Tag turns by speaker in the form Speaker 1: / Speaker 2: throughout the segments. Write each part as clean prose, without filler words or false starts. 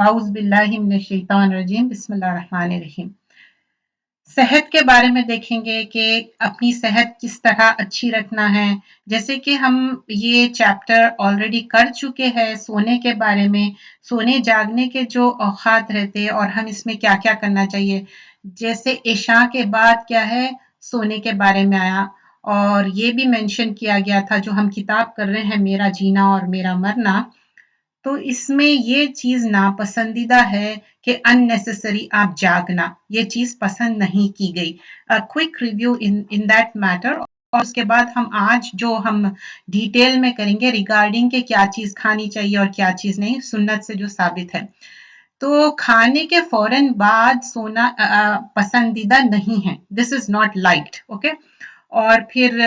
Speaker 1: औज़ु बिल्लाहि मिनश शैतानिर रजीम बिस्मिल्लाहिर रहमानिर रहीम। सेहत के बारे में देखेंगे कि अपनी सेहत किस तरह अच्छी रखना है। जैसे कि हम ये चैप्टर ऑलरेडी कर चुके हैं सोने के बारे में, सोने जागने के जो औक़ात रहते हैं और हम इसमें क्या-क्या करना चाहिए। जैसे इशा के बाद क्या है, सोने के बारे में आया और ये भी मेंशन किया गया था जो हम किताब कर रहे हैं मेरा जीना और मेरा मरना, तो इसमें ये चीज़ नापसंदीदा है कि अननेसेसरी आप जागना, ये चीज़ पसंद नहीं की गई। Quick review in that matter और उसके बाद हम आज जो हम डिटेल में करेंगे रिगार्डिंग कि क्या चीज़ खानी चाहिए और क्या चीज़ नहीं, सुन्नत से जो साबित है। तो खाने के फ़ौरन बाद सोना पसंदीदा नहीं है, this is not liked, okay. और फिर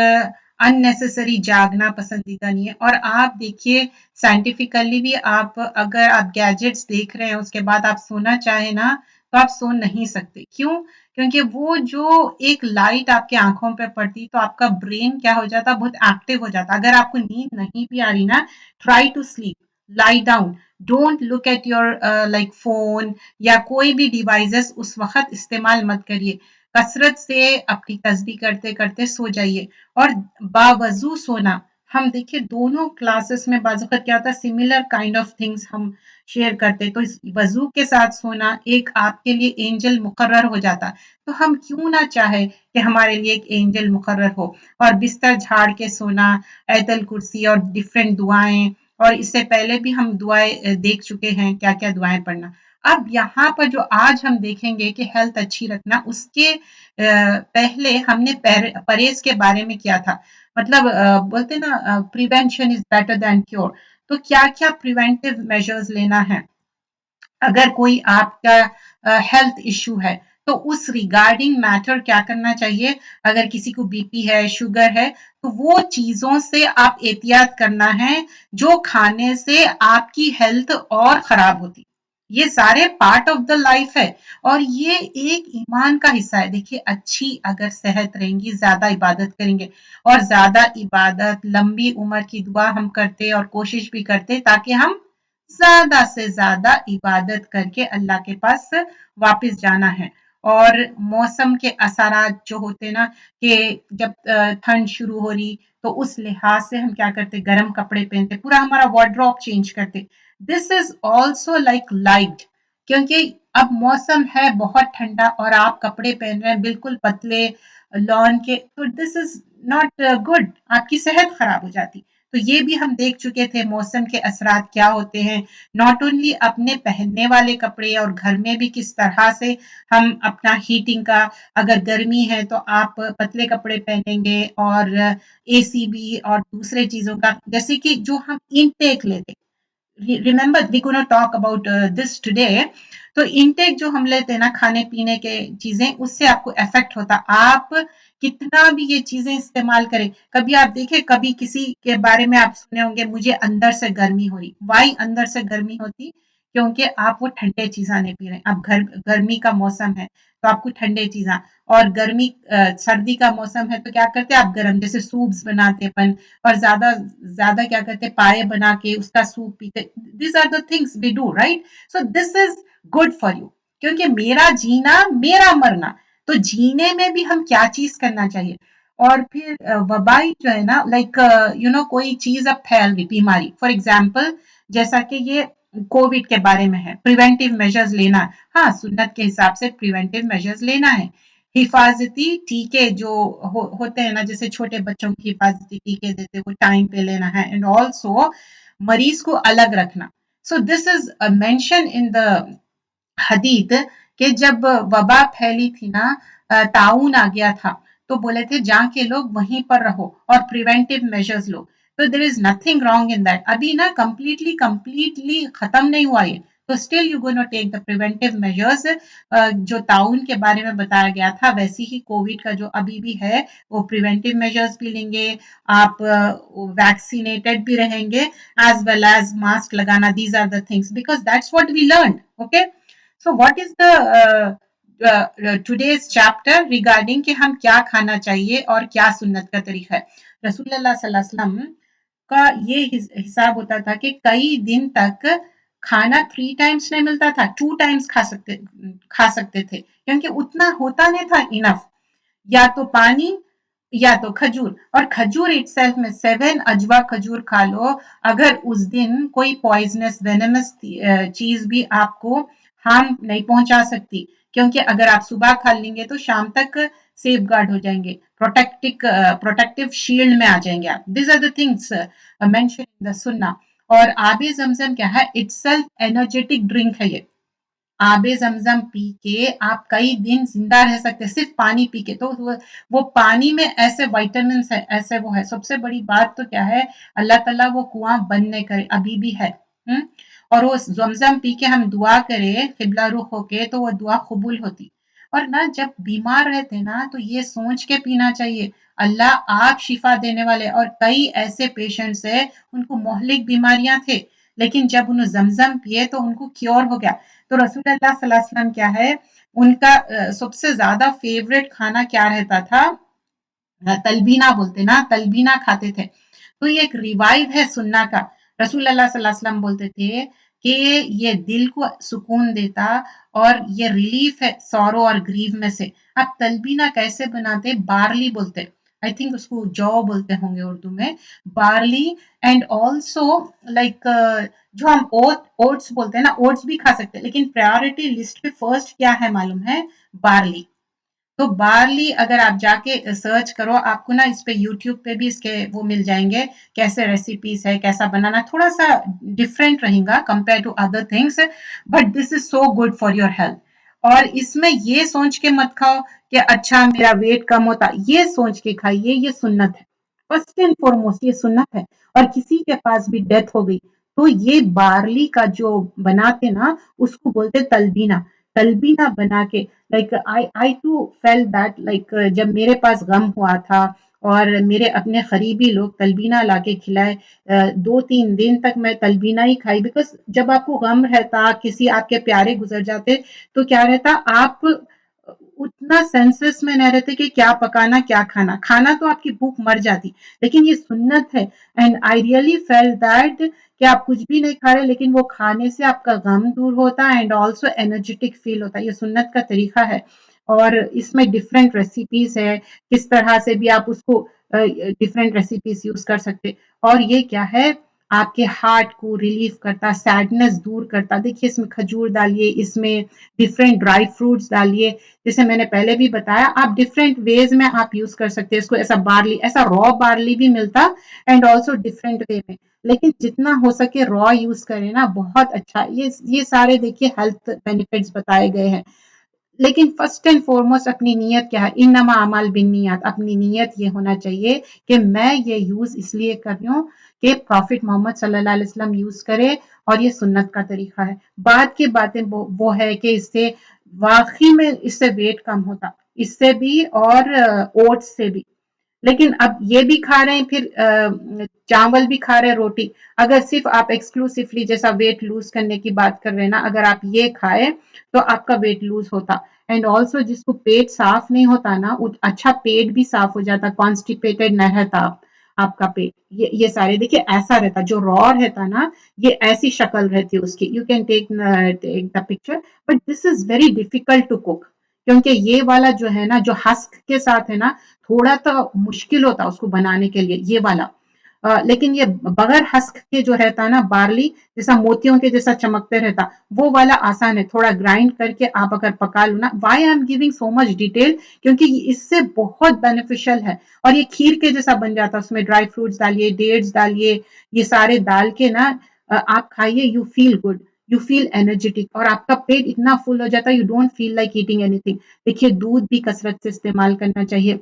Speaker 1: अननेसेसरी जागना पसंदीदा नहीं है और आप देखिए साइंटिफिकली भी आप अगर आप गैजेट्स देख रहे हैं उसके बाद आप सोना चाहें ना तो आप सो नहीं सकते। क्यों? क्योंकि वो जो एक लाइट आपकी आंखों पे पड़ती तो आपका ब्रेन क्या हो जाता, बहुत एक्टिव हो जाता। अगर आपको नींद नहीं भी आ रही ना, try to sleep, lie down, don't look at your like phone या कोई भी डिवाइसेस उस वक्त इस्तेमाल मत करिए। कसरत से अपनी तस्बीह करते करते सो जाइए और बावजू सोना। हम देखिए दोनों क्लासेस में बाज़ वक़्त क्या होता है, सिमिलर काइंड ऑफ थिंग्स हम शेयर करते हैं, तो इस वज़ू के साथ सोना एक आपके लिए एंजल मुकर्रर हो जाता। तो हम क्यों ना चाहे कि हमारे लिए एक एंजल मुकर्रर हो और बिस्तर झाड़ के सोना, आयतल कुर्सी और डिफरेंट दुआएं, और इससे पहले भी हम दुआएं देख चुके हैं क्या क्या दुआएं पढ़ना। अब यहाँ पर जो आज हम देखेंगे कि हेल्थ अच्छी रखना, उसके पहले हमने परहेज के बारे में किया था। मतलब बोलते ना prevention is better than cure. तो क्या क्या प्रिवेंटिव मेजर्स लेना है अगर कोई आपका हेल्थ इश्यू है, तो उस रिगार्डिंग मैटर क्या करना चाहिए। अगर किसी को बीपी है, शुगर है, तो वो चीजों से आप एहतियात करना है जो खाने से आपकी हेल्थ और खराब होती। ये सारे पार्ट ऑफ द लाइफ है और ये एक ईमान का हिस्सा है। देखिए अच्छी अगर सेहत रहेंगी, ज्यादा इबादत करेंगे और ज्यादा इबादत, लंबी उम्र की दुआ हम करते और कोशिश भी करते ताकि हम ज़्यादा से ज़्यादा इबादत करके अल्लाह के पास वापस जाना है। और मौसम के असरात जो होते हैं ना कि जब ठंड शुरू हो रही तो उस लिहाज से हम क्या करते, गर्म कपड़े पहनते, पूरा हमारा वार्डरोब चेंज करते। This is also like light, क्योंकि अब मौसम है बहुत ठंडा और आप कपड़े पहन रहे हैं बिल्कुल पतले लॉन के, तो दिस इज नॉट गुड, आपकी सेहत खराब हो जाती। तो ये भी हम देख चुके थे मौसम के असरात क्या होते हैं। नॉट ओनली अपने पहनने वाले कपड़े और घर में भी किस तरह से हम अपना हीटिंग का, अगर गर्मी है तो आप पतले कपड़े पहनेंगे और एसी भी और दूसरे चीजों का, जैसे कि जो हम इनटेक लेते, remember we gonna talk about this today. तो इनटेक जो हम लेते हैं ना खाने पीने के चीजें, उससे आपको इफेक्ट होता। आप कितना भी ये चीजें इस्तेमाल करें, कभी आप देखें, कभी किसी के बारे में आप सुने होंगे मुझे अंदर से गर्मी हो रही। वाई अंदर से गर्मी होती? क्योंकि आप वो ठंडे चीज़ा नहीं पी रहे। अब गर्मी का मौसम है तो आपको ठंडे चीज़ा, और सर्दी का मौसम है तो क्या करते हैं आप, गर्म, जैसे सूप्स बनाते अपन और ज्यादा ज्यादा क्या करते हैं, पाए बना के उसका सूप पीते। This are the things we do, right. So this is good for you, क्योंकि मेरा जीना मेरा मरना, तो जीने में भी हम क्या चीज करना चाहिए। और फिर वबाई जो है ना, लाइक कोई चीज अब फैल गई बीमारी, फॉर एग्जाम्पल जैसा कि ये कोविड के बारे में है, प्रिवेंटिव मेजर्स लेना। हाँ, सुन्नत के हिसाब से प्रिवेंटिव मेजर्स लेना है। हिफाजती टीके जो होते हैं ना, जैसे छोटे बच्चों की हिफाजती टीके देते, वो टाइम पे लेना है। एंड ऑल्सो मरीज को अलग रखना। So this is mention in the हदीत कि जब वबा फैली थी ना, ताउन आ गया था, तो बोले थे जाके लोग वहीं पर रहो और प्रिवेंटिव मेजर्स लो। तो there is nothing wrong in that. अभी ना कंप्लीटली खत्म नहीं हुआ ये, तो still you gonna take the preventive measures. जो ताउन के बारे में बताया गया था, वैसे ही कोविड का जो अभी भी है वो प्रिवेंटिव मेजर्स भी लेंगे। आप वैक्सीनेटेड भी रहेंगे एज वेल एज मास्क लगाना। These are the things because that's what we learn, okay. So what is the today's chapter regarding कि हम क्या खाना चाहिए और क्या सुन्नत का तरीका है। रसूलुल्लाह सल्लल्लाहु अलैहि वसल्लम का ये हिसाब होता था कि कई दिन तक खाना 3 टाइम्स नहीं मिलता था, 2 टाइम्स खा सकते थे, क्योंकि उतना होता नहीं था इनफ। या तो पानी या तो खजूर, और खजूर इटसेल्फ में 7 अजवा खजूर खा लो, अगर उस दिन कोई पॉइजनस वेनेमस चीज भी आपको हार्म नहीं पहुंचा सकती, क्योंकि अगर आप सुबह खा लेंगे तो शाम तक सेफ गार्ड हो जाएंगे, प्रोटेक्टिव शील्ड में आ जाएंगे आप। This are the things mention in the सुन्ना। और आबे जमजम क्या है, इटसेल्फ एनर्जेटिक ड्रिंक है ये। आबे ज़मज़म पी के आप कई दिन ज़िंदा रह सकते हैं, सिर्फ पानी पी के। तो वो पानी में ऐसे विटामिन्स है, ऐसे वो है। सबसे बड़ी बात तो क्या है, अल्लाह ताला वो कुआं बंद नहीं करे, अभी भी है। हुँ? और वो ज़मज़म पी के हम दुआ करें किबला रुख होके, तो वो दुआ कबूल होती। और ना जब बीमार रहते हैं ना, तो ये सोच के पीना चाहिए, अल्लाह आप शिफा देने वाले। और कई ऐसे पेशेंट्स है, उनको मोहलिक बीमारियां थे, लेकिन जब उन्होंने ज़मज़म पिए तो उनको क्योर हो गया। तो रसूलुल्लाह सल्लल्लाहु अलैहि वसल्लम क्या है, उनका सबसे ज्यादा फेवरेट खाना क्या रहता था, तलबीना बोलते ना, तलबीना खाते थे। तो ये एक रिवाइव है सुन्ना का। रसूलुल्लाह सल्लल्लाहु अलैहि वसल्लम बोलते थे कि ये दिल को सुकून देता और ये रिलीफ है सौरो और ग्रीव में से। अब तलबीना कैसे बनाते, बार्ली बोलते, आई थिंक उसको जौ बोलते होंगे उर्दू में, बार्ली। एंड ऑल्सो लाइक जो हम ओट्स बोलते हैं ना, ओट्स भी खा सकते हैं, लेकिन प्रायोरिटी लिस्ट पे फर्स्ट क्या है मालूम है, बार्ली। तो बार्ली अगर आप जाके सर्च करो, आपको ना इस पे यूट्यूब पे भी इसके वो मिल जाएंगे, कैसे रेसिपीज है, कैसा बनाना, थोड़ा सा डिफरेंट रहेगा compare to other things, but this is so good for your health. और इसमें ये सोच के मत खाओ कि अच्छा मेरा वेट कम होता, ये सोच के खाइए, ये सुन्नत है, फर्स्ट एंड फॉरमोस्ट ये सुन्नत है। और किसी के पास भी डेथ हो गई, तो ये बार्ली का जो बनाते ना, उसको बोलते तलबीना। तलबीना बना के, like I to feel that, like जब मेरे पास गम हुआ था और मेरे अपने करीबी लोग तलबीना लाके खिलाए, 2-3 दिन तक मैं तलबीना ही खाई, बिकॉज जब आपको गम रहता, किसी आपके प्यारे गुजर जाते, तो क्या रहता, आप उतना सेंसेस में नहीं रहते कि क्या पकाना क्या खाना, खाना तो आपकी भूख मर जाती, लेकिन ये सुन्नत है। And I really fail that कि आप कुछ भी नहीं खा रहे, लेकिन वो खाने से आपका गम दूर होता है एंड ऑल्सो एनर्जेटिक फील होता है। ये सुन्नत का तरीका है, और इसमें डिफरेंट रेसिपीज है, किस तरह से भी आप उसको डिफरेंट रेसिपीज यूज कर सकते। और ये क्या है, आपके हार्ट को रिलीफ करता, सैडनेस दूर करता। देखिए इसमें खजूर डालिए, इसमें डिफरेंट ड्राई फ्रूट्स डालिए, जैसे मैंने पहले भी बताया, आप डिफरेंट वेज में आप यूज कर सकते हैं इसको। ऐसा बार्ली, ऐसा रॉ बार्ली भी मिलता, एंड ऑल्सो डिफरेंट वे में, लेकिन जितना हो सके रॉ यूज करें ना, बहुत अच्छा। ये सारे देखिए हेल्थ बेनिफिट्स बताए गए हैं, लेकिन फर्स्ट एंड फॉरमोस्ट अपनी नीयत क्या है, इन्नमा अमाल बिन नियत, अपनी नीयत ये होना चाहिए कि मैं ये यूज इसलिए कर रही हूँ कि प्रॉफिट मोहम्मद सल्लल्लाहु अलैहि वसल्लम यूज करे, और ये सुन्नत का तरीका है। बाद की बातें वो है कि इससे वाकई में इससे वेट कम होता, इससे भी और ओट्स से भी। लेकिन अब ये भी खा रहे हैं, फिर चावल भी खा रहे हैं, रोटी। अगर सिर्फ आप एक्सक्लूसिवली जैसा वेट लूज करने की बात कर रहे हैं ना, अगर आप ये खाए तो आपका वेट लूज होता। एंड ऑल्सो जिसको पेट साफ नहीं होता ना, अच्छा पेट भी साफ हो जाता, कॉन्स्टिपेटेड न रहता आपका पेट। ये सारे देखिए ऐसा रहता, जो रॉ रहता ना, ये ऐसी शक्ल रहती है उसकी। You can take the picture, but this is very difficult to cook, क्योंकि ये वाला जो है ना, जो हस्क के साथ है ना, थोड़ा तो मुश्किल होता उसको बनाने के लिए, ये वाला। लेकिन ये बगैर हस्क के जो रहता है ना, बार्ली जैसा मोतियों के जैसा चमकते रहता, वो वाला आसान है, थोड़ा ग्राइंड करके आप अगर पका लो ना। Why I am giving so much detail, क्योंकि इससे बहुत बेनिफिशियल है। और ये खीर के जैसा बन जाता, उसमें ड्राई फ्रूट्स डालिए, डेट्स डालिए, ये सारे डाल के ना आप खाइए, you feel good, you feel energetic, और आपका पेट इतना फुल हो जाता है, you don't feel like eating anything. देखिए दूध भी कसरत से इस्तेमाल करना चाहिए,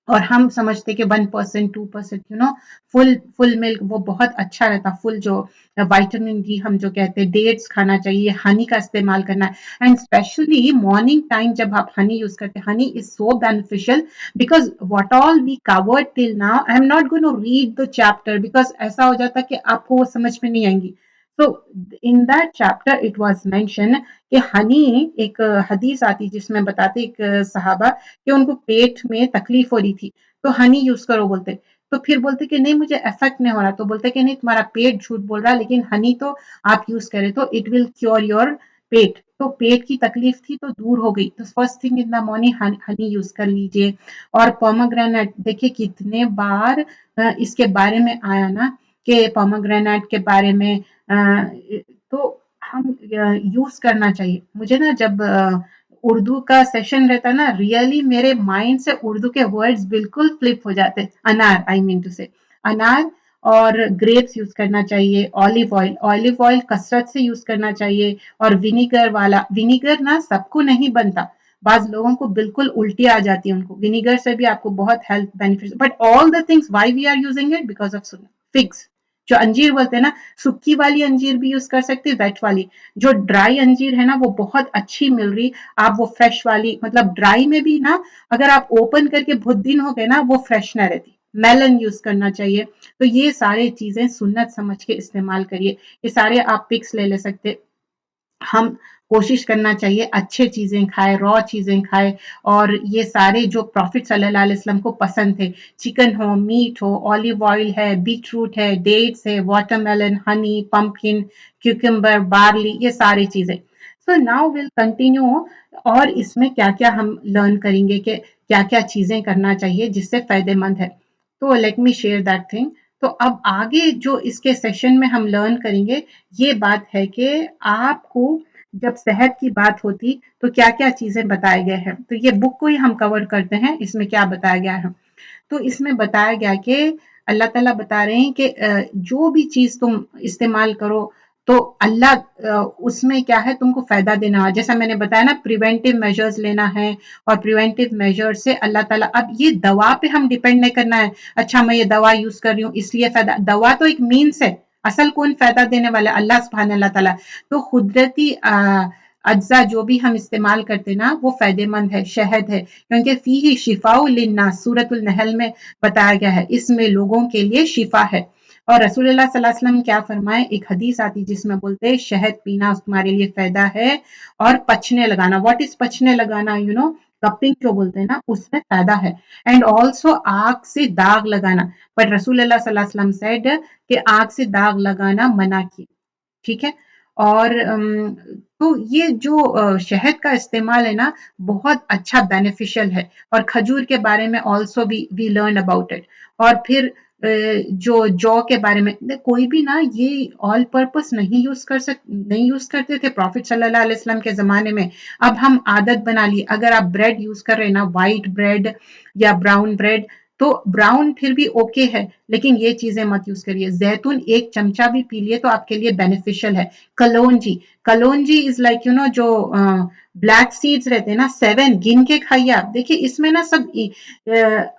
Speaker 1: और हम समझते कि 1% 2%, फुल फुल मिल्क वो बहुत अच्छा रहता, फुल जो विटामिन डी हम जो कहते हैं, डेट्स खाना चाहिए, हनी का इस्तेमाल करना है। एंड स्पेशली मॉर्निंग टाइम जब आप हनी यूज करते हैं, honey is so beneficial, because what all we covered till now, I am not going to read the chapter, because ऐसा हो जाता कि आपको वो समझ में नहीं आएंगी। So in that chapter it was mentioned कि हनी, एक हदीस आती जिसमें बताते एक सहाबा कि उनको पेट में तकलीफ हो रही थी, तो हनी यूज करो बोलते। तो फिर बोलते कि नहीं मुझे इफेक्ट नहीं हो रहा, तो बोलते कि नहीं तुम्हारा पेट झूठ बोल रहा है, लेकिन हनी तो आप यूज करें तो इट विल क्योर योर पेट। तो पेट की तकलीफ थी तो दूर हो गई, तो first thing in the morning Honey use कर लीजिए। और पोमोग्रेनेट देखिए कितने बार इसके बारे में आया ना कि पोमोग्रेनेट के बारे में तो हम यूज करना चाहिए। मुझे ना जब उर्दू का सेशन रहता ना, रियली मेरे माइंड से उर्दू के वर्ड्स बिल्कुल फ्लिप हो जाते। अनार, आई मीन टू से अनार और ग्रेप्स यूज करना चाहिए। ऑलिव ऑयल कसरत से यूज करना चाहिए। और विनीगर वाला, विनीगर ना सबको नहीं बनता, बाज लोगों को बिल्कुल उल्टी आ जाती है उनको, विनीगर से भी आपको बहुत health benefit. But all the things why we are using it because of figs, जो अंजीर बोलते हैं ना, सूखी वाली अंजीर भी यूज कर सकते हैं, वेट वाली। जो ड्राई अंजीर है ना वो बहुत अच्छी मिल रही, आप वो फ्रेश वाली, मतलब ड्राई में भी ना अगर आप ओपन करके बहुत दिन हो गए ना वो फ्रेश ना रहती। मेलन यूज करना चाहिए। तो ये सारे चीजें सुन्नत समझ के इस्तेमाल करिए। ये सारे आप पिक्स ले सकते। हम कोशिश करना चाहिए अच्छे चीजें खाएं, रॉ चीजें खाएं। और ये सारे जो प्रॉफिट सल्लल्लाहु अलैहि वसल्लम को पसंद थे, चिकन हो, मीट हो, ऑलिव ऑयल है, बीट रूट है, डेट्स है, watermelon, Honey, pumpkin, cucumber, barley, ये सारी चीजें। So now will continue. और इसमें क्या क्या हम लर्न करेंगे कि क्या क्या चीजें करना चाहिए जिससे फायदेमंद है। तो let me share that thing. तो अब आगे जो इसके सेशन में हम लर्न करेंगे, ये बात है कि आपको जब सेहत की बात होती तो क्या क्या चीजें बताए गए हैं। तो ये बुक को ही हम कवर करते हैं, इसमें क्या बताया गया है। तो इसमें बताया गया कि अल्लाह ताला बता रहे हैं कि जो भी चीज तुम इस्तेमाल करो तो अल्लाह उसमें क्या है तुमको फायदा देना है। जैसा मैंने बताया ना, प्रिवेंटिव मेजर्स लेना है। और प्रिवेंटिव मेजर से अल्लाह ताला, अब ये दवा पे हम डिपेंड नहीं करना है। अच्छा मैं ये दवा यूज कर रही हूँ इसलिए फायदा, दवा तो एक मीन्स है, असल कौन फायदा देने वाला, अल्लाह सुब्हान अल्लाह ताला। तो कुदरती अज्जा जो भी हम इस्तेमाल करते ना वो फायदेमंद है। शहद है क्योंकि फी ही शिफाउ लिन्नास, सूरतुल नहल में बताया गया है, इसमें लोगों के लिए शिफा है। और रसूलुल्लाह सल्लल्लाहु अलैहि वसल्लम क्या फरमाए, एक हदीस आती जिसमें बोलते हैं शहद पीना तुम्हारे लिए फायदा है। और पचने लगाना, व्हाट इज पचने लगाना, यू नो कपिंग जो बोलते हैं ना उसमें फायदा है। एंड ऑल्सो आग से दाग लगाना, बट रसूलुल्लाह सल्लल्लाहु अलैहि वसल्लम सेड कि आग से दाग लगाना मना किया। ठीक है। और तो ये जो शहद का इस्तेमाल है ना बहुत अच्छा बेनिफिशियल है। और खजूर के बारे में also we learn about it. और फिर जो जौ के बारे में, कोई भी ना ये ऑल पर्पस नहीं यूज करते थे प्रॉफिट सल्लल्लाहु अलैहि वसल्लम के जमाने में। अब हम आदत बना ली, अगर आप ब्रेड यूज कर रहे हैं ना, व्हाइट ब्रेड या ब्राउन ब्रेड, तो ब्राउन फिर भी ओके है, लेकिन ये चीजें मत यूज करिए। जैतून एक चमचा भी पी लिए तो आपके लिए बेनिफिशियल है। कलौंजी, कलौंजी इज लाइक यू नो जो ब्लैक सीड्स रहते हैं ना, 7 गिन के खाइए आप। देखिए इसमें ना सब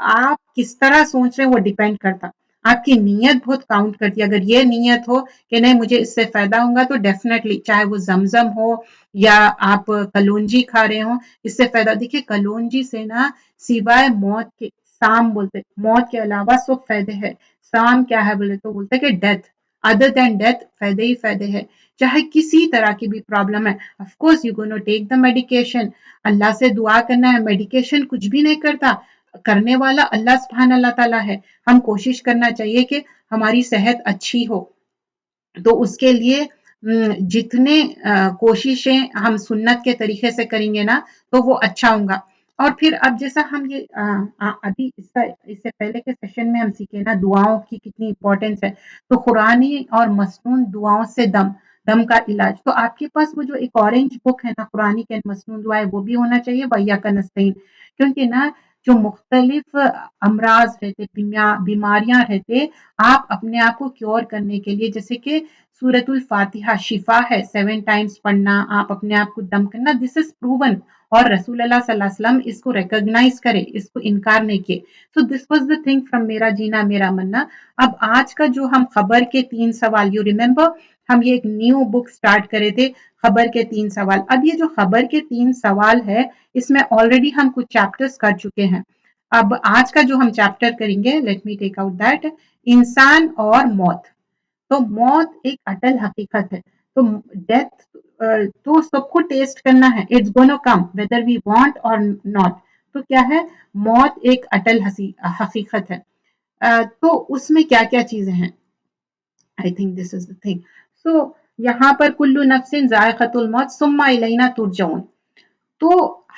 Speaker 1: आप किस तरह सोच रहे हैं वो डिपेंड करता। आपकी नीयत बहुत काउंट करती है। अगर ये नीयत हो कि नहीं मुझे इससे फायदा होगा तो डेफिनेटली, चाहे वो जमजम हो या आप कलौंजी खा रहे हो, इससे फायदा। देखिए कलौंजी से ना सिवाय मौत के, साम बोलते मौत के अलावा सब फायदे हैं। साम क्या है बोले तो बोलते कि डेथ, अदर देन डेथ फायदे ही फायदे हैं। चाहे किसी तरह की भी प्रॉब्लम है, of course you gonna take the medication. Allah से दुआ करना है, मेडिकेशन कुछ भी नहीं करता, करने वाला अल्लाह सुब्हान अल्लाह ताला है। हम कोशिश करना चाहिए कि हमारी सेहत अच्छी हो। तो उसके लिए जितने कोशिशें हम सुन्नत के तरीके से करेंगे ना तो वो अच्छा होगा। और फिर अब जैसा हम ये अभी इससे पहले के सेशन में हम सीखे ना दुआओं की कितनी इंपॉर्टेंस है। तो कुरानी और मसनून दुआओं से दम का इलाज। तो आपके पास वो जो एक ऑरेंज बुक है ना कुरानी के मसनून दुआएं, वो भी होना चाहिए, वैया का नस्तीन। क्योंकि ना जो मुख्तलिफ अमराज रहते, बीमारियां रहते, आप अपने आप को क्योर करने के लिए, जैसे कि सूरतुल फातिहा शिफा है, 7 टाइम्स पढ़ना, आप अपने आप को दम करना, दिस इज प्रूवन। और रसूलुल्लाह सल्लल्लाहु अलैहि वसल्लम इसको रिकॉग्नाइज करे, इसको इनकार नहीं किए। So this was the thing from मेरा जीना मेरा मन्ना। अब आज का जो हम खबर के 3 सवाल, यू रिमेंबर हम ये एक न्यू बुक स्टार्ट करे थे, खबर के 3 सवाल। अब ये जो खबर के 3 सवाल है इसमें ऑलरेडी हम कुछ चैप्टर्स कर चुके हैं। अब आज का जो हम चैप्टर करेंगे, let me take out that, इंसान और मौत। तो मौत एक अटल हकीकत है। तो डेथ तो सबको टेस्ट करना है, it's gonna come whether we want or not. तो क्या है, मौत एक अटल हकीकत है। تو اس میں کیا کیا چیزیں ہیں؟ I think this is the thing. سو یہاں پر کلو نفسن ذائقۃ الموت ثم الینا ترجعون. تو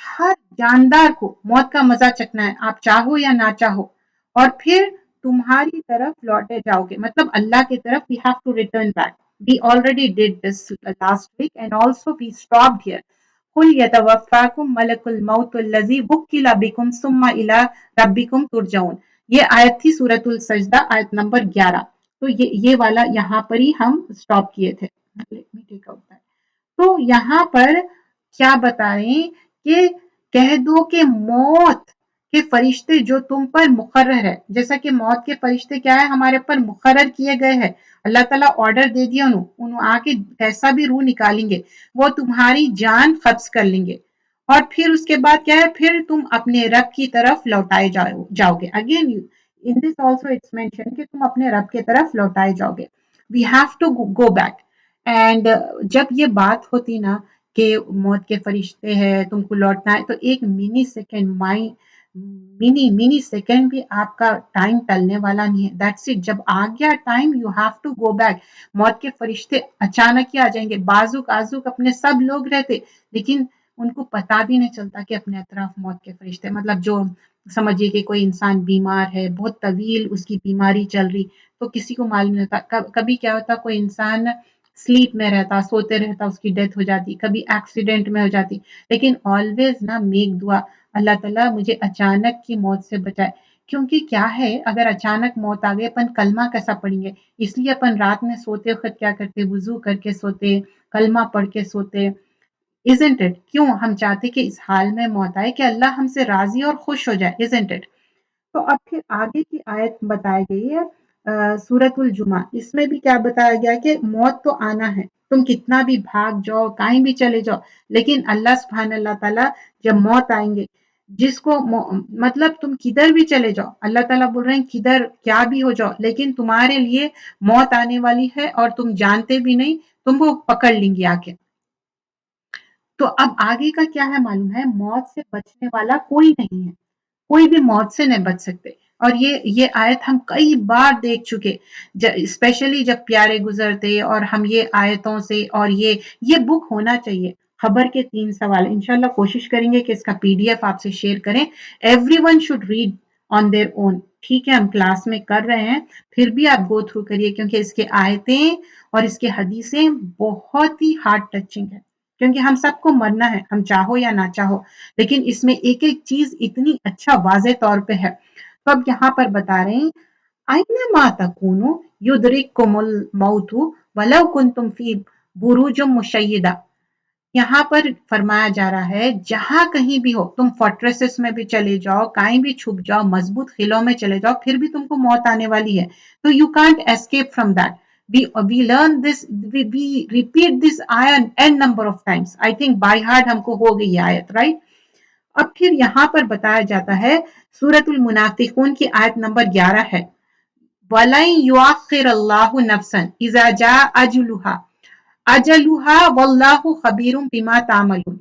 Speaker 1: ہر جاندار کو موت کا مزہ چکھنا ہے، آپ چاہو یا نہ چاہو، اور پھر تمہاری طرف لوٹے جاؤ گے، مطلب اللہ کی طرف. We have to return back. We already did this last week and also we stopped here. قل یتوفاکم ملک الموت الذی وکل بکم ثم الی ربکم ترجعون. یہ آیت تھی سورۃ السجدہ، آیت نمبر 11. تو یہ والا یہاں پر ہی ہم اسٹاپ کیے تھے. تو یہاں پر کیا بتا رہے ہیں کہ کہہ دو کہ موت کے فرشتے جو تم پر مقرر ہے، جیسا کہ موت کے فرشتے کیا ہے، ہمارے پر مقرر کیے گئے ہیں. اللہ تعالیٰ آرڈر دے دیا انہوں آ کے کیسا بھی روح نکالیں گے، وہ تمہاری جان قبض کر لیں گے، اور پھر اس کے بعد کیا ہے، پھر تم اپنے رب کی طرف لوٹائے جاؤ گے. Again in this also it's mention کہ تم اپنے رب کی طرف لوٹائے جاؤ گے. We have to go back. And جب یہ بات ہوتی نا کہ موت کے فرشتے ہیں، تم کو لوٹنا ہے، تو ایک منی سیکنڈ بھی آپ کا ٹائم ٹلنے والا نہیں ہے. That's it. جب آ گیا time you have to go back. موت کے فرشتے اچانک ہی آ جائیں گے. بازوق آزوق اپنے سب لوگ رہتے، لیکن ان کو پتا بھی نہیں چلتا کہ اپنے اطراف موت کے فرشتے، مطلب جو سمجھیے کہ کوئی انسان بیمار ہے، بہت طویل اس کی بیماری چل رہی، تو کسی کو معلوم نہیں ہوتا. کبھی کیا ہوتا، کوئی انسان سلیپ میں رہتا، سوتے رہتا، اس کی ڈیتھ ہو جاتی، کبھی ایکسیڈنٹ میں ہو جاتی. لیکن آلویز نا میک دعا، اللہ تعالیٰ مجھے اچانک کی موت سے بچائے. کیونکہ کیا ہے، اگر اچانک موت آ گئی، اپن کلمہ کیسا پڑھیں گے؟ اس لیے اپن رات میں سوتے وقت کیا کرتے، وضو کر کے سوتے، کلمہ پڑھ کے سوتے. isn't it؟ کیوں ہم چاہتے کہ اس حال میں موت آئے کہ اللہ ہم سے راضی اور خوش ہو جائے. isn't it؟ تو اب پھر آگے کی آیت بتائی گئی ہے سورۃ الجمعہ. اس میں بھی کیا بتایا گیا کہ موت تو آنا ہے، تم کتنا بھی بھاگ جاؤ، کہیں بھی چلے جاؤ، لیکن اللہ سبحانہ اللہ تعالیٰ جب موت آئیں گے، جس کو مطلب تم کدھر بھی چلے جاؤ، اللہ تعالیٰ بول رہے ہیں کدھر کیا بھی ہو جاؤ، لیکن تمہارے لیے موت آنے والی ہے اور تم جانتے بھی نہیں، تم کو پکڑ لیں گی آ کے. تو اب آگے کا کیا ہے معلوم ہے، موت سے بچنے والا کوئی نہیں ہے، کوئی بھی موت سے نہیں بچ سکتے. اور یہ آیت ہم کئی بار دیکھ چکے، اسپیشلی جب پیارے گزرتے، اور ہم یہ آیتوں سے، اور یہ بک ہونا چاہیے، خبر کے 3 سوال. انشاءاللہ کوشش کریں گے کہ اس کا PDF آپ سے شیئر کریں. Every one should read on their own. ٹھیک ہے، ہم کلاس میں کر رہے ہیں، پھر بھی آپ گو تھرو کریے، کیونکہ اس کے آیتیں اور اس کے حدیثیں بہت ہی ہارٹ ٹچنگ ہے. کیونکہ ہم سب کو مرنا ہے، ہم چاہو یا نہ چاہو، لیکن اس میں ایک ایک چیز اتنی اچھا واضح طور پہ ہے. تو اب یہاں پر بتا رہے ہیں اینما تکونوا یدرککم الموت ولو کنتم فی بروج مشیدہ. یہاں پر فرمایا جا رہا ہے جہاں کہیں بھی ہو، تم فورٹریسز میں بھی چلے جاؤ، کہیں بھی چھپ جاؤ، مضبوط قلعوں میں چلے جاؤ، پھر بھی تم کو موت آنے والی ہے. تو you can't escape from that. We learn this, we repeat this ayah n number of times. I think by heart ہم کو ہو گئی یہ آیت، right؟ اب پھر یہاں پر بتایا جاتا ہے سورۃ المنافقون کی آیت نمبر 11 ہے، وَلَن يُؤَخِّرَ اللَّهُ نَفْسًا إِذَا جَاءَ أَجَلُهَا وَاللَّهُ خَبِيرٌ بِمَا تَعْمَلُونَ.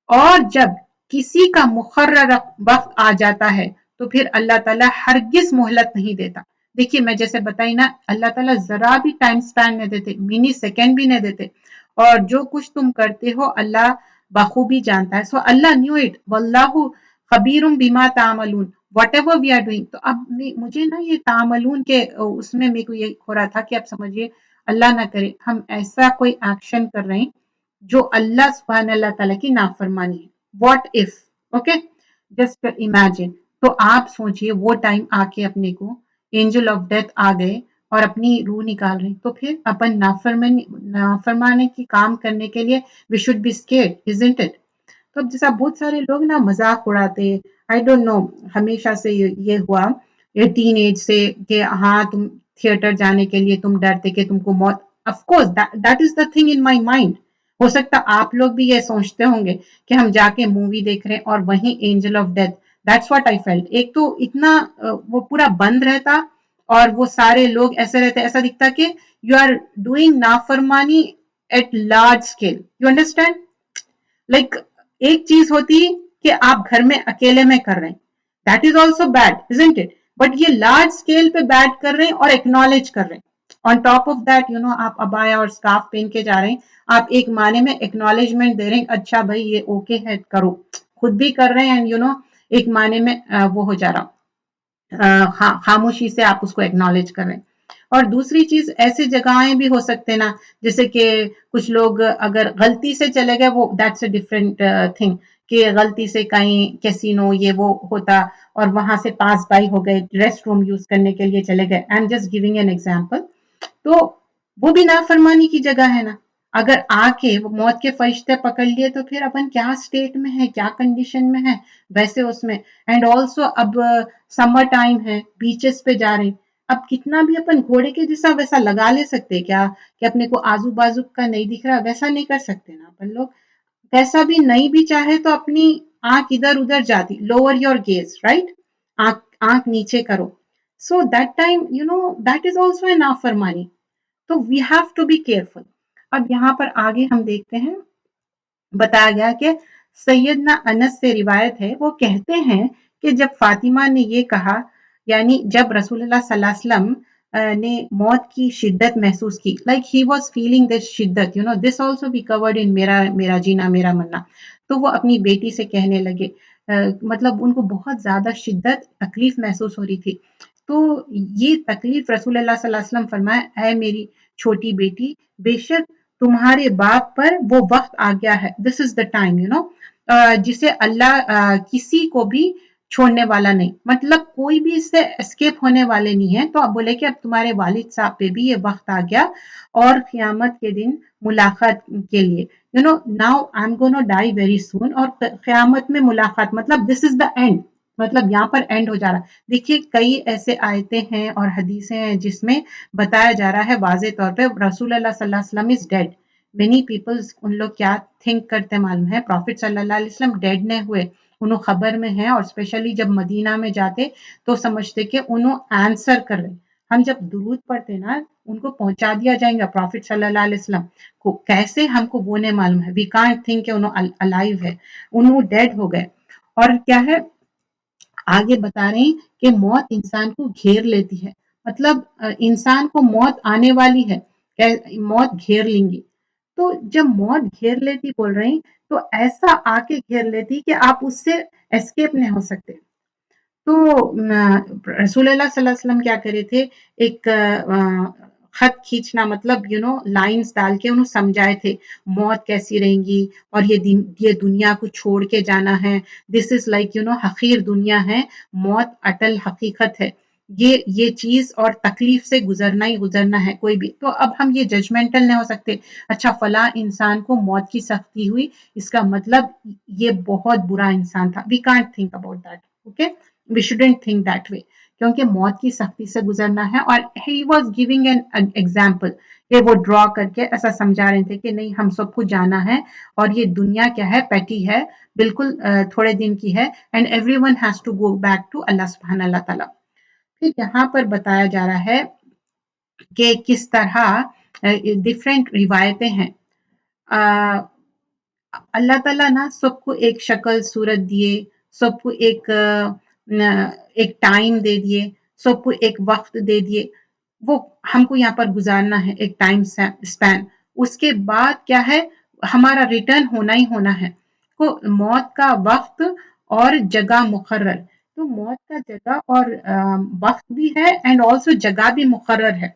Speaker 1: اور جب کسی کا مقرر وقت آ جاتا ہے تو پھر اللہ تعالیٰ ہرگز مہلت نہیں دیتا. دیکھیے میں جیسے بتائی نا، اللہ تعالیٰ ذرا بھی ٹائم سپین نہیں دیتے، منی سیکنڈ بھی نہیں دیتے، اور جو کچھ تم کرتے ہو اللہ بخوبی جانتا ہے. سو اللہ نیو اٹ، واللہ خبیر بما تعملون، whatever we are doing. تو اب مجھے نا یہ تعملون کے اس میں میرے کو یہ ہو رہا تھا کہ اب سمجھیے اللہ نہ کرے ہم ایسا کوئی ایکشن کر رہے ہیں جو اللہ سبحانہ اللہ تعالیٰ کی نافرمانی ہے. What if, okay, just imagine. تو آپ سوچئے وہ ٹائم آ کے اپنے کو اینجل آف ڈیتھ آ گئے اور اپنی روح نکال رہے ہیں، تو پھر اپن نافرمانے کی کام کرنے کے لیے we should be scared, isn't it؟ تو اب جیسا بہت سارے لوگ نا مذاق اڑاتے، آئی ڈونٹ نو، ہمیشہ سے یہ ہوا یہ ٹین ایج سے کہ ہاں تم تھیٹر جانے کے لیے تم ڈرتے کہ تم کو موت. Of course that is the thing in my mind. ہو سکتا آپ لوگ بھی یہ سوچتے ہوں گے کہ ہم جا کے مووی دیکھ رہے ہیں اور وہیں angel of death. That's what I felt. ایک تو اتنا وہ پورا بند رہتا اور وہ سارے لوگ ایسے رہتے، ایسا دکھتا کہ یو آر ڈوئنگ نافرمانی at large scale. You understand? Like ایک چیز ہوتی کہ آپ گھر میں اکیلے میں کر رہے ہیں، that is also bed, isn't it؟ But ये लार्ज स्केल पे बैट कर रहे हैं और एक्नॉलेज कर रहे हैं। ऑन टॉप ऑफ दैट आप अबाया और स्कार्फ पहन के जा रहे हैं, आप एक माने में एक्नॉलेजमेंट दे रहे हैं, अच्छा भाई ये ओके है करो, खुद भी कर रहे हैं एंड एक माने में वो हो जा रहा, खामोशी से आप उसको एक्नॉलेज कर रहे हैं। और दूसरी चीज ऐसी जगहें भी हो सकते हैं ना, जैसे कि कुछ लोग अगर गलती से चले गए, वो दैट्स अ डिफरेंट थिंग, कि गलती से कहीं कैसीनो ये वो होता और वहां से पास बाई हो गए, रेस्ट रूम यूज करने के लिए चले गए, I am just giving an example, तो वो भी नाफरमानी की जगह है ना। अगर आके वो मौत के फरिश्ते पकड़ लिए तो फिर अपन क्या स्टेट में है, क्या कंडीशन में है वैसे उसमें। एंड ऑल्सो अब समर टाइम है, बीचेस पे जा रहे हैं, अब कितना भी अपन घोड़े के जैसा वैसा लगा ले सकते क्या, कि अपने को आजू बाजू का नहीं दिख रहा, वैसा नहीं कर सकते ना अपन लोग। कैसा भी नहीं भी चाहे तो अपनी आंख इधर उधर जाती, लोअर योर गेज, राइट, आंख आंख नीचे करो। So that time that is also an नाफरमानी, तो we have to be careful. अब यहाँ पर आगे हम देखते हैं, बताया गया कि सैयदना अनस से रिवायत है, वो कहते हैं कि जब फातिमा ने ये कहा, यानी जब रसूलुल्लाह सल्लल्लाहु अलैहि वसल्लम ने मौत की शिद्दत महसूस की, like he was feeling this शिद्दत, this also be covered in मेरा मेरा जीना मेरा मरना, तो वो अपनी बेटी से कहने लगे, मतलब उनको बहुत ज्यादा शिद्दत तकलीफ महसूस हो रही थी। तो ये तकलीफ रसूलुल्लाह सल्लल्लाहु अलैहि वसल्लम फरमाए, ऐ मेरी छोटी बेटी, बेशक तुम्हारे बाप पर वो वक्त आ गया है, दिस इज द टाइम, जिसे अल्लाह किसी को भी छोड़ने वाला नहीं, मतलब कोई भी इससे एस्केप होने वाले नहीं है। तो अब बोले कि अब तुम्हारे वालिद साहब पे भी ये वक्त आ गया और क़यामत के दिन मुलाकात के लिए, now I am gonna die very soon, और क़यामत में मुलाकात, मतलब दिस इज द एंड, मतलब यहाँ पर एंड हो जा रहा है। देखिए कई ऐसे आयतें हैं और हदीसें हैं जिसमें बताया जा रहा है वाज़े तौर पे रसूलुल्लाह सल्लल्लाहु अलैहि वसल्लम इज डेड। मेनी पीपल्स, उन लोग क्या थिंक करते मालूम है, प्रॉफिट सल्लल्लाहु अलैहि वसल्लम डेड नहीं हुए, उन्हों खबर में है, और स्पेशली जब मदीना में जाते तो समझते कि उन्हों आंसर कर रहे। हम जब दुरूद पढ़ते ना, उनको पहुंचा दिया जाएगा प्रॉफिट सल्लल्लाहु अलैहि वसल्लम को, कैसे हमको वो नहीं मालूम है, वी कांट थिंक कि उन्हों अलाइव है, उन्हों डेड हो गए। और क्या है, आगे बता रहे हैं कि मौत इंसान को घेर लेती है, मतलब इंसान को मौत आने वाली है, मौत घेर लेंगी। तो जब मौत घेर लेती बोल रही, तो ऐसा आके घेर लेती कि आप उससे एस्केप नहीं हो सकते। तो रसूलुल्लाह सल्लल्लाहु अलैहि वसल्लम क्या करे थे, एक खत खींचना, मतलब लाइंस डाल के उन्हें समझाए थे मौत कैसी रहेंगी, और ये दुनिया को छोड़ के जाना है, दिस इज लाइक हकीर दुनिया है, मौत अटल हकीकत है, ये चीज और तकलीफ से गुजरना ही गुजरना है कोई भी। तो अब हम ये जजमेंटल नहीं हो सकते, अच्छा फला इंसान को मौत की सख्ती हुई, इसका मतलब ये बहुत बुरा इंसान था, we can't think about that, okay, we shouldn't think that way, क्योंकि मौत की सख्ती से गुजरना है। और he was giving an example, ये वो ड्रॉ करके ऐसा समझा रहे थे कि नहीं हम सबको जाना है, और ये दुनिया क्या है, पैटी है, बिल्कुल थोड़े दिन की है, and every one has to go back to Allah सुब्हान अल्लाह ताला। फिर यहाँ पर बताया जा रहा है कि किस तरह डिफरेंट रिवायतें हैं, अल्लाह ताला ना सबको एक शक्ल सूरत दिए, सबको एक टाइम दे दिए, सबको एक वक्त दे दिए, वो हमको यहाँ पर गुजारना है एक टाइम स्पैन, उसके बाद क्या है, हमारा रिटर्न होना ही होना है। को मौत का वक्त और जगह मुकर्रर, तो मौत का जगह और वक्त भी है एंड ऑल्सो जगह भी मुकर्रर है।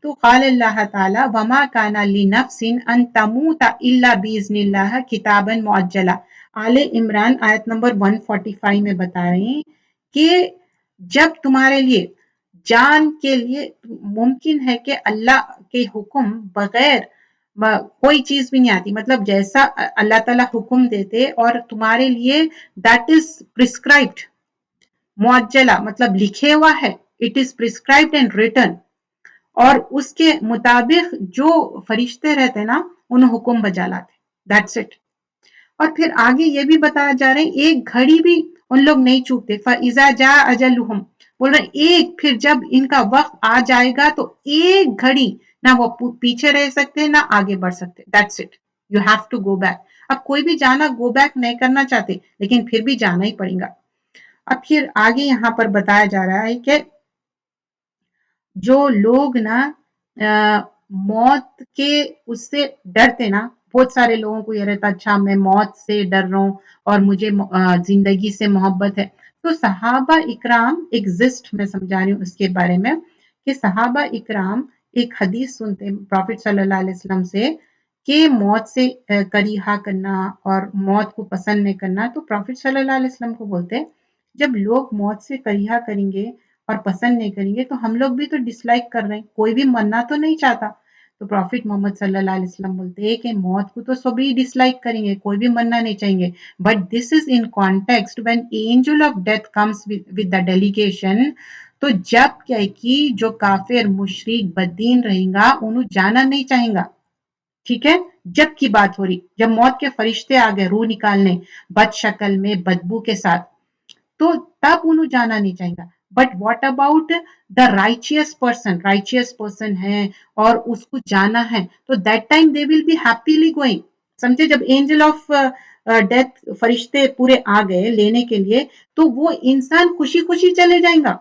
Speaker 1: तो क़ाल अल्लाह ताला वमा काना ली नफ्सिन अन तमूत इल्ला बिइज़्निल्लाह किताबन मुअज्जला, आले इमरान आयत नंबर 145 में बता रहे हैं कि जब तुम्हारे लिए जान के लिए मुमकिन है कि अल्लाह के हुक्म बगैर कोई चीज भी नहीं आती, मतलब जैसा अल्लाह ताला हुक्म देते और तुम्हारे लिए दैट इज प्रिस्क्राइब्ड, मुअज्जला मतलब लिखे हुआ है, it is prescribed and written, और उसके मुताबिक जो फरिश्ते रहते ना उन्हें हुक्म बजा लाते, दैट्स इट। और फिर आगे ये भी बताया जा रहा है एक घड़ी भी उन लोग नहीं चूकते, फइजा जा अजलुहुम, बोल रहे एक, फिर जब इनका वक्त आ जाएगा तो एक घड़ी ना वो पीछे रह सकते ना आगे बढ़ सकते, that's it, you have to go back. अब कोई भी जाना गो बैक नहीं करना चाहते, लेकिन फिर भी जाना ही पड़ेगा। اب پھر آگے یہاں پر بتایا جا رہا ہے کہ جو لوگ نا موت کے اس سے ڈرتے نا، بہت سارے لوگوں کو یہ رہتا اچھا میں موت سے ڈر رہا ہوں اور مجھے زندگی سے محبت ہے. تو صحابہ اکرام ایگزسٹ، میں سمجھا رہی ہوں اس کے بارے میں کہ صحابہ اکرام ایک حدیث سنتے پروفٹ صلی اللہ علیہ وسلم سے کہ موت سے کریہا کرنا اور موت کو پسند نہیں کرنا. تو پروفٹ صلی اللہ علیہ وسلم کو بولتے جب لوگ موت سے کریہا کریں گے اور پسند نہیں کریں گے تو ہم لوگ بھی تو ڈس لائک کر رہے ہیں، کوئی بھی مرنا تو نہیں چاہتا. تو پروفٹ محمد صلی اللہ علیہ وسلم بولتے ہیں کہ موت کو تو سبھی ڈس لائک کریں گے، کوئی بھی مرنا نہیں چاہیں گے، but this is in context when angel of death comes with the delegation. تو جب کیا کہ جو کافر مشرک بدین رہیں گا انہوں جانا نہیں چاہیں گا. ٹھیک ہے، جب کی بات ہو رہی جب موت کے فرشتے آ گئے روح نکالنے بد شکل میں بدبو کے ساتھ، تو تب انہوں جانا نہیں چاہیں گا. But what about the richest person ہے اور اس کو جانا ہے تو that time they will be happily going. سمجھے جب اینجل آف ڈیتھ فرشتے پورے آ گئے لینے کے لیے تو وہ انسان خوشی خوشی چلے جائیں گا.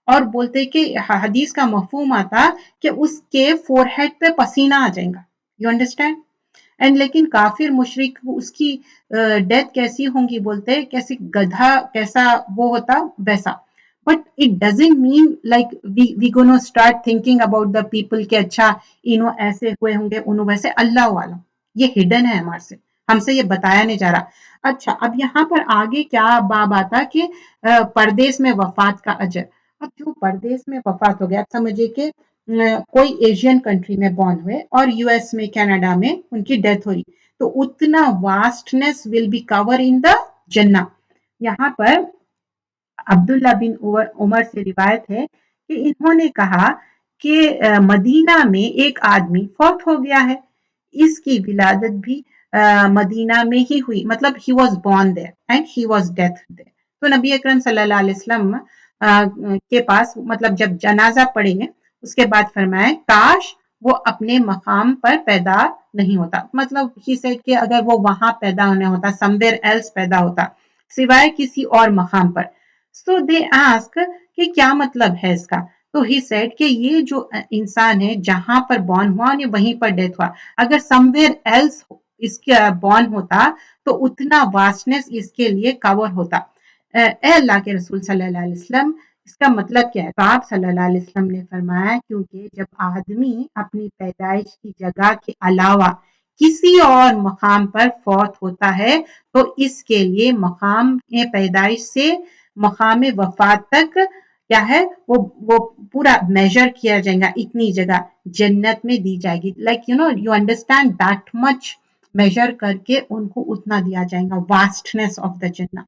Speaker 1: اور بولتے کہ حدیث کا مفہوم آتا کہ اس کے فور ہیڈ پہ پسینہ آ جائیں گا. You understand? اینڈ لیکن کافر مشرک اس کی ڈیتھ کیسی ہوں گی بولتے کیسی گدھا کیسا وہ ہوتا ویسا. But it doesn't mean like we gonna start thinking about the people کہ اچھا انہوں ایسے ہوئے ہوں گے انہوں ویسے. اللہ عالم یہ ہڈن ہے ہمارے سے، ہم سے یہ بتایا نہیں جا رہا. اچھا اب یہاں پر آگے کیا باب آتا کہ پردیس میں وفات کا اجر. اب جو پردیس میں وفات ہو گیا اب سمجھے کہ کوئی ایشین کنٹری میں بورن ہوئے اور یو ایس میں کینیڈا میں ان کی ڈیتھ ہوئی تو اتنا واسٹنس ول بی کور ان دا جنہ. یہاں پر عبداللہ بن عمر سے روایت ہے کہ انہوں نے کہا کہ مدینہ میں ایک آدمی فوت ہو گیا ہے، اس کی ولادت بھی مدینہ میں ہی ہوئی، مطلب he was born there and he was death there. تو نبی اکرم صلی اللہ علیہ وسلم کے پاس مطلب جب جنازہ پڑھیں گے اس کے بعد فرمائے کاش وہ اپنے مقام پر پیدا نہیں ہوتا. مطلب ہی سیڈ کہ اگر وہ وہاں پیدا ہونے ہوتا سمویئر ایلس پیدا ہوتا سوائے کسی اور مقام پر. سو دے آسک کہ کیا مطلب ہے اس کا. تو ہی سیڈ کہ یہ جو انسان ہے جہاں پر بورن ہوا وہیں پر ڈیتھ ہوا، اگر سمویئر ایلس اس کا بورن ہوتا تو اتنا واسٹنس اس کے لیے کور ہوتا. اے اللہ کے رسول صلی اللہ علیہ وسلم اس کا مطلب کیا ہے؟ تو آپ صلی اللہ علیہ وسلم نے فرمایا کیونکہ جب آدمی اپنی پیدائش کی جگہ کے علاوہ کسی اور مقام پر فوت ہوتا ہے تو اس کے لیے مقام پیدائش سے مقام وفات تک کیا ہے وہ پورا میجر کیا جائے گا، اتنی جگہ جنت میں دی جائے گی. Like you understand that much major کر کے ان کو اتنا دیا جائے گا واسٹنس آف دا جنہ.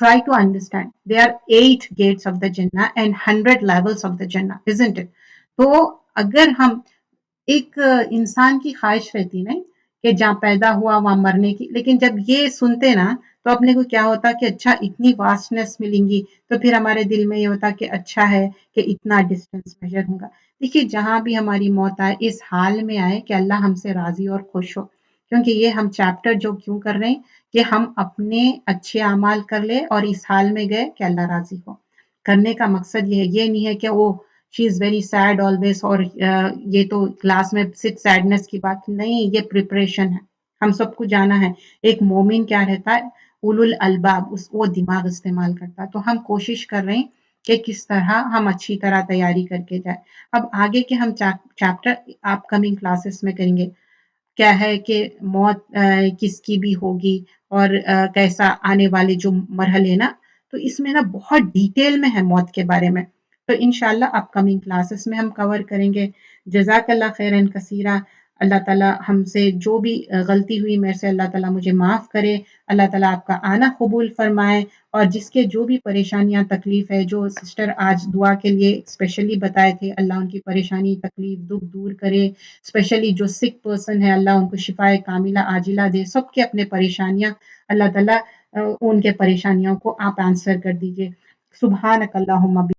Speaker 1: Try to understand. There are 8 gates of the Jannah and 100 levels of the Jannah, isn't it? تو اگر ہم ایک انسان کی خواہش رہتی نا کہ جہاں پیدا ہوا وہاں مرنے کی، لیکن جب یہ سنتے نا تو اپنے کو کیا ہوتا کہ اچھا اتنی واسٹنس ملیں گی تو پھر ہمارے دل میں یہ ہوتا کہ اچھا ہے کہ اتنا ڈسٹینس میجر ہوگا. دیکھیے جہاں بھی ہماری موت آئے اس حال میں آئے کہ اللہ ہم سے راضی اور خوش ہو. کیونکہ یہ ہم چیپٹر جو کیوں کر رہے ہیں کہ ہم اپنے اچھے اعمال کر لے اور اس حال میں گئے کہ اللہ راضی ہو. کرنے کا مقصد یہ ہے، یہ نہیں ہے کہ وہ شی از ویری سیڈ آلویز اور یہ تو کلاس میں صرف سیڈنس کی بات نہیں، یہ پریپریشن ہے. ہم سب کو جانا ہے. ایک مومن کیا رہتا ہے اولو الالباب، وہ دماغ استعمال کرتا ہے. تو ہم کوشش کر رہے ہیں کہ کس طرح ہم اچھی طرح تیاری کر کے جائیں. اب آگے کے ہم چیپٹر اپ کمنگ کلاسز میں کریں گے. کیا ہے کہ موت کس کی بھی ہوگی اور کیسا آنے والے جو مرحلے نا تو اس میں نا بہت ڈیٹیل میں ہے موت کے بارے میں. تو انشاءاللہ اپ کمنگ کلاسز میں ہم کور کریں گے. جزاک اللہ خیرن کثیرہ. اللہ تعالیٰ ہم سے جو بھی غلطی ہوئی میرے سے اللہ تعالیٰ مجھے معاف کرے. اللہ تعالیٰ آپ کا آنا قبول فرمائے اور جس کے جو بھی پریشانیاں تکلیف ہے، جو سسٹر آج دعا کے لیے اسپیشلی بتائے تھے، اللہ ان کی پریشانی تکلیف دکھ دور کرے. اسپیشلی جو سک پرسن ہے اللہ ان کو شفائے کاملہ عاجلہ دے. سب کے اپنے پریشانیاں اللہ تعالیٰ ان کے پریشانیوں کو آپ آنسر کر دیجئے. سبحانک اللہم